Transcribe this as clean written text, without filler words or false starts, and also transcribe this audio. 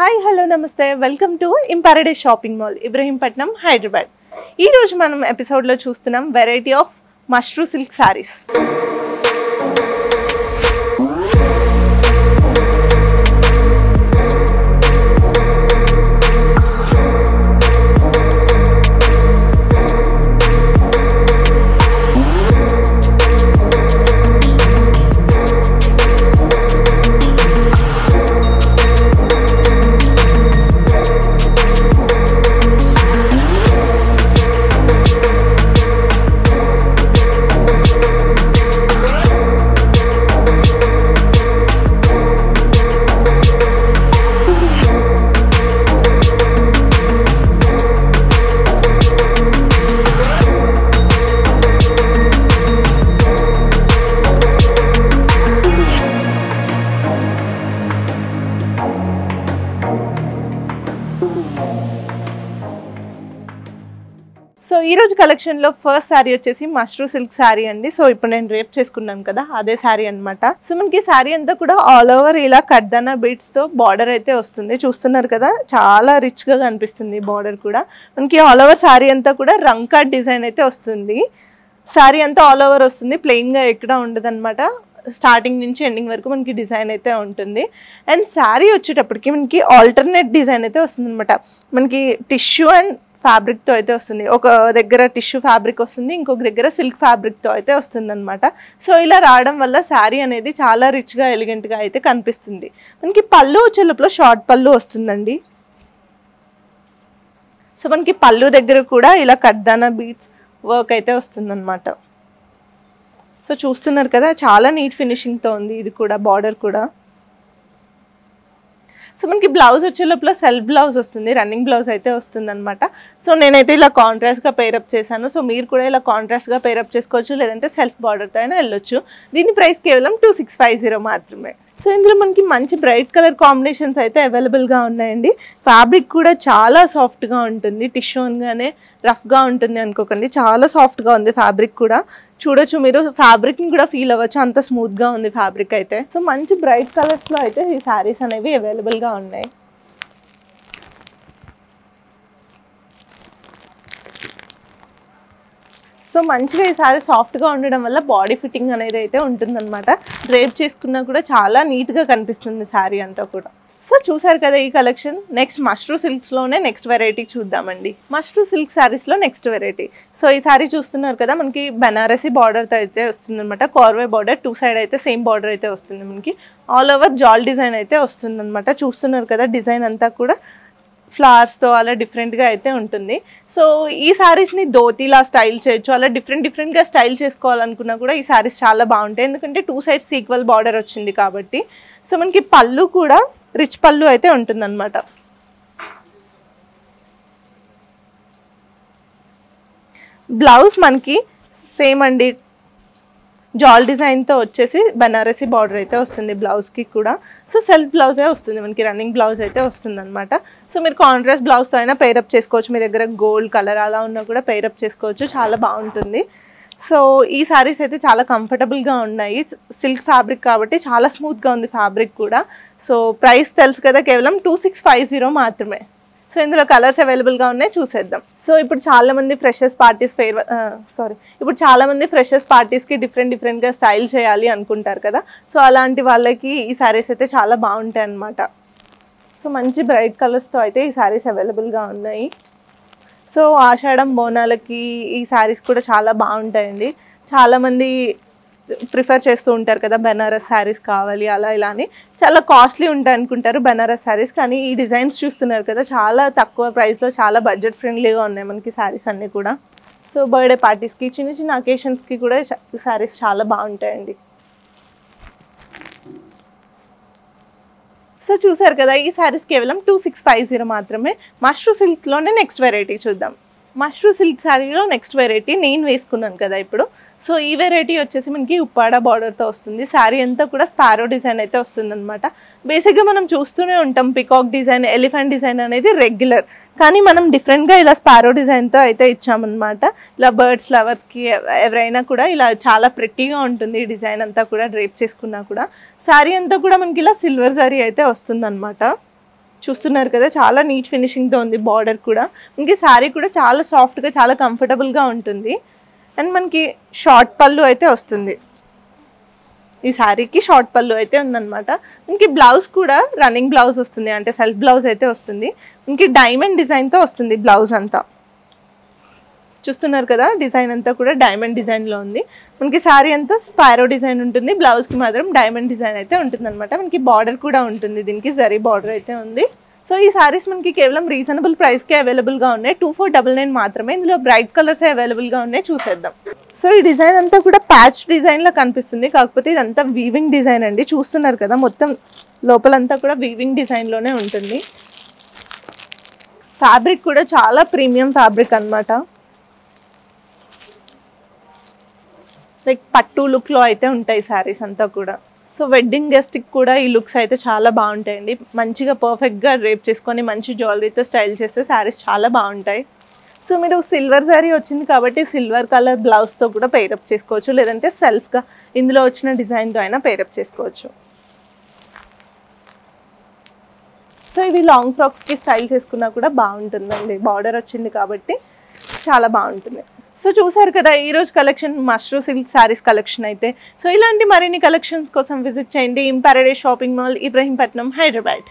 Hi hello నమస్తే welcome to Imparadise shopping mall Ibrahimpatnam Hyderabad. ఈ రోజు మనం ఎపిసోడ్లో చూస్తున్నాం variety of mashru silk saris. So ఈ రోజు కలెక్షన్లో ఫస్ట్ శారీ వచ్చేసి మష్రూ సిల్క్ శారీ అండి. సో ఇప్పుడు నేను రేప్ చేసుకున్నాను కదా అదే శారీ అనమాట. సో మనకి శారీ అంతా కూడా ఆల్ ఓవర్ ఇలా కడ్దానా బీడ్స్తో బార్డర్ అయితే వస్తుంది. చూస్తున్నారు కదా, చాలా రిచ్గా కనిపిస్తుంది బార్డర్ కూడా. మనకి ఆల్ ఓవర్ శారీ అంతా కూడా రంకాట్ డిజైన్ అయితే వస్తుంది. శారీ అంతా ఆల్ ఓవర్ వస్తుంది, ప్లెయిన్గా ఎక్కడ ఉండదు అనమాట. స్టార్టింగ్ నుంచి ఎండింగ్ వరకు మనకి డిజైన్ అయితే ఉంటుంది. అండ్ శారీ వచ్చేటప్పటికి మనకి ఆల్టర్నేట్ డిజైన్ అయితే వస్తుంది అనమాట. మనకి టిష్యూ అండ్ ఫ్యాబ్రిక్తో అయితే వస్తుంది. ఒక దగ్గర టిష్యూ ఫ్యాబ్రిక్ వస్తుంది, ఇంకొక దగ్గర సిల్క్ ఫ్యాబ్రిక్తో అయితే వస్తుంది అనమాట. సో ఇలా రావడం వల్ల శారీ అనేది చాలా రిచ్గా ఎలిగెంట్గా అయితే కనిపిస్తుంది. మనకి పళ్ళు వచ్చే లోపల షార్ట్ పళ్ళు వస్తుందండి. సో మనకి పళ్ళు దగ్గర కూడా ఇలా కడ్దానా బీడ్స్ వర్క్ అయితే వస్తుంది అనమాట. సో చూస్తున్నారు కదా, చాలా నీట్ ఫినిషింగ్తో ఉంది ఇది కూడా, బార్డర్ కూడా. సో మనకి బ్లౌజ్ వచ్చే లోపల సెల్ఫ్ బ్లౌజ్ వస్తుంది, రన్నింగ్ బ్లౌజ్ అయితే వస్తుంది అనమాట. సో నేనైతే ఇలా కాంట్రాస్ట్గా పేరప్ చేశాను. సో మీరు కూడా ఇలా కాంట్రాస్ట్గా పేరప్ చేసుకోవచ్చు, లేదంటే సెల్ఫ్ బార్డర్తో అయినా వెళ్ళొచ్చు. దీని ప్రైస్ కేవలం 2650 మాత్రమే. సో ఇందులో మనకి మంచి బ్రైట్ కలర్ కాంబినేషన్స్ అయితే అవైలబుల్గా ఉన్నాయండి. ఫ్యాబ్రిక్ కూడా చాలా సాఫ్ట్గా ఉంటుంది, టిష్యూ అనగానే రఫ్గా ఉంటుంది అనుకోకండి, చాలా సాఫ్ట్గా ఉంది ఫ్యాబ్రిక్ కూడా. చూడొచ్చు మీరు, ఫ్యాబ్రిక్ని కూడా ఫీల్ అవ్వచ్చు, అంత స్మూత్గా ఉంది ఫ్యాబ్రిక్ అయితే. సో మంచి బ్రైట్ కలర్స్లో అయితే ఈ శారీస్ అనేవి అవైలబుల్గా ఉన్నాయి. సో మంచిగా ఈ సారీ సాఫ్ట్గా ఉండడం వల్ల బాడీ ఫిట్టింగ్ అనేది అయితే ఉంటుందన్నమాట. డ్రేప్ చేసుకున్నా కూడా చాలా నీట్గా కనిపిస్తుంది శారీ అంతా కూడా. సో చూసారు కదా ఈ కలెక్షన్. నెక్స్ట్ మష్రూ సిల్క్స్లోనే నెక్స్ట్ వెరైటీ చూద్దామండి. మష్రూ సిల్క్ శారీస్లో నెక్స్ట్ వెరైటీ. సో ఈ శారీ చూస్తున్నారు కదా, మనకి బనారసి బార్డర్తో అయితే వస్తుంది అనమాట. కార్వే బార్డర్, టూ సైడ్ అయితే సేమ్ బార్డర్ అయితే వస్తుంది. మనకి ఆల్ ఓవర్ జాల్ డిజైన్ అయితే వస్తుంది అనమాట. చూస్తున్నారు కదా, డిజైన్ అంతా కూడా ఫ్లవర్స్తో అలా డిఫరెంట్గా అయితే ఉంటుంది. సో ఈ శారీస్ని ధోతీలా స్టైల్ చేయొచ్చు, అలా డిఫరెంట్గా స్టైల్ చేసుకోవాలనుకున్నా కూడా ఈ శారీస్ చాలా బాగుంటాయి, ఎందుకంటే టూ సైడ్స్ ఈక్వల్ బార్డర్ వచ్చింది కాబట్టి. సో మనకి పళ్ళు కూడా రిచ్ పళ్ళు అయితే ఉంటుందన్నమాట. బ్లౌజ్ మనకి సేమ్ అండి, జాల్ డిజైన్తో వచ్చేసి బనారసి బార్డర్ అయితే వస్తుంది బ్లౌజ్కి కూడా. సో సెల్ఫ్ బ్లౌజే వస్తుంది మనకి, రన్నింగ్ బ్లౌజ్ అయితే వస్తుంది అనమాట. సో మీరు కాంట్రాస్ట్ బ్లౌజ్తో అయినా పేరప్ చేసుకోవచ్చు, మీ దగ్గర గోల్డ్ కలర్ అలా ఉన్నా కూడా పేరప్ చేసుకోవచ్చు, చాలా బాగుంటుంది. సో ఈ శారీస్ అయితే చాలా కంఫర్టబుల్గా ఉన్నాయి, సిల్క్ ఫ్యాబ్రిక్ కాబట్టి చాలా స్మూత్గా ఉంది ఫ్యాబ్రిక్ కూడా. సో ప్రైస్ తెలుసు కదా, కేవలం 2650 మాత్రమే. సో ఇందులో కలర్స్ అవైలబుల్గా ఉన్నాయి, చూసేద్దాం. సో ఇప్పుడు చాలామంది ఫ్రెషర్స్ పార్టీస్కి డిఫరెంట్గా స్టైల్ చేయాలి అనుకుంటారు కదా. సో అలాంటి వాళ్ళకి ఈ శారీస్ అయితే చాలా బాగుంటాయి అన్నమాట. సో మంచి బ్రైట్ కలర్స్తో అయితే ఈ శారీస్ అవైలబుల్గా ఉన్నాయి. సో ఆషాఢం బోనాలకి ఈ శారీస్ కూడా చాలా బాగుంటాయండి. చాలామంది ప్రిఫర్ చేస్తూ ఉంటారు కదా, బెనారస్ శారీస్ కావాలి అలా ఇలా అని. చాలా కాస్ట్లీ ఉంటాయి అనుకుంటారు బెనారస్ శారీస్, కానీ ఈ డిజైన్స్ చూస్తున్నారు కదా, చాలా తక్కువ ప్రైస్లో చాలా బడ్జెట్ ఫ్రెండ్లీగా ఉన్నాయి మనకి శారీస్ అన్నీ కూడా. సో బర్త్డే పార్టీస్కి, చిన్న చిన్న అకేషన్స్కి కూడా శారీస్ చాలా బాగుంటాయండి. సో చూసారు కదా, ఈ శారీస్ కేవలం 2650 మాత్రమే. మష్రూ సిల్క్లోనే నెక్స్ట్ వెరైటీ చూద్దాం. మష్రూ సిల్క్ శారీలో నెక్స్ట్ వెరైటీ నేను వేసుకున్నాను కదా ఇప్పుడు. సో ఈ వెరైటీ వచ్చేసి మనకి ఉప్పాడ బార్డర్తో వస్తుంది. శారీ అంతా కూడా స్పారో డిజైన్ అయితే వస్తుంది అనమాట. బేసిక్గా మనం చూస్తూనే ఉంటాం పికాక్ డిజైన్, ఎలిఫెంట్ డిజైన్ అనేది రెగ్యులర్, కానీ మనం డిఫరెంట్గా ఇలా స్పారో డిజైన్తో అయితే ఇచ్చామన్నమాట. ఇలా బర్డ్స్ లవర్స్కి ఎవరైనా కూడా ఇలా చాలా ప్రెట్టీగా ఉంటుంది ఈ డిజైన్ అంతా కూడా, డ్రేప్ చేసుకున్నా కూడా. శారీ అంతా కూడా మనకి ఇలా సిల్వర్ జరీ అయితే వస్తుంది అనమాట. చూస్తున్నారు కదా, చాలా నీట్ ఫినిషింగ్తో ఉంది. బార్డర్ కూడా మనకి శారీ కూడా చాలా సాఫ్ట్గా చాలా కంఫర్టబుల్గా ఉంటుంది. అండ్ మనకి షార్ట్ పళ్ళు అయితే వస్తుంది. ఈ శారీకి షార్ట్ పళ్ళు అయితే ఉందన్నమాట. మనకి బ్లౌజ్ కూడా రన్నింగ్ బ్లౌజ్ వస్తుంది, అంటే సెల్ఫ్ బ్లౌజ్ అయితే వస్తుంది. మనకి డైమండ్ డిజైన్తో వస్తుంది బ్లౌజ్ అంతా. చూస్తున్నారు కదా, డిజైన్ అంతా కూడా డైమండ్ డిజైన్లో ఉంది. మనకి శారీ అంతా స్పైరో డిజైన్ ఉంటుంది, బ్లౌజ్కి మాత్రం డైమండ్ డిజైన్ అయితే ఉంటుంది అనమాట. మనకి బార్డర్ కూడా ఉంటుంది, దీనికి జరీ బార్డర్ అయితే ఉంది. సో ఈ శారీస్ మనకి కేవలం రీజనబుల్ ప్రైస్కే అవైలబుల్గా ఉన్నాయి. 2499 మాత్రమే. ఇందులో బ్రైట్ కలర్స్ అవైలబుల్గా ఉన్నాయి, చూసేద్దాం. సో ఈ డిజైన్ అంతా కూడా ప్యాచ్ డిజైన్లో కనిపిస్తుంది, కాకపోతే ఇదంతా వీవింగ్ డిజైన్ అండి. చూస్తున్నారు కదా, మొత్తం లోపలంతా కూడా వీవింగ్ డిజైన్లోనే ఉంటుంది. ఫ్యాబ్రిక్ కూడా చాలా ప్రీమియం ఫ్యాబ్రిక్ అనమాట. లైక్ పట్టు లుక్లో అయితే ఉంటాయి శారీస్ అంతా కూడా. సో వెడ్డింగ్ గెస్ట్కి కూడా ఈ లుక్స్ అయితే చాలా బాగుంటాయండి. మంచిగా పర్ఫెక్ట్గా డ్రేప్ చేసుకొని మంచి జ్యువెలరీతో స్టైల్ చేస్తే శారీస్ చాలా బాగుంటాయి. సో మీరు సిల్వర్ శారీ వచ్చింది కాబట్టి సిల్వర్ కలర్ బ్లౌజ్తో కూడా పేరప్ చేసుకోవచ్చు, లేదంటే సెల్ఫ్గా ఇందులో వచ్చిన డిజైన్తో అయినా పేరప్ చేసుకోవచ్చు. సో ఇవి లాంగ్ ఫ్రాక్స్కి స్టైల్ చేసుకున్నా కూడా బాగుంటుందండి. బార్డర్ వచ్చింది కాబట్టి చాలా బాగుంటుంది. సో చూసారు కదా ఈరోజు collection mashru silk saris collection అయితే. సో ఇలాంటి మరిన్ని కలెక్షన్స్ కోసం విజిట్ చేయండి in paradise shopping mall, Ibrahimpatnam, Hyderabad.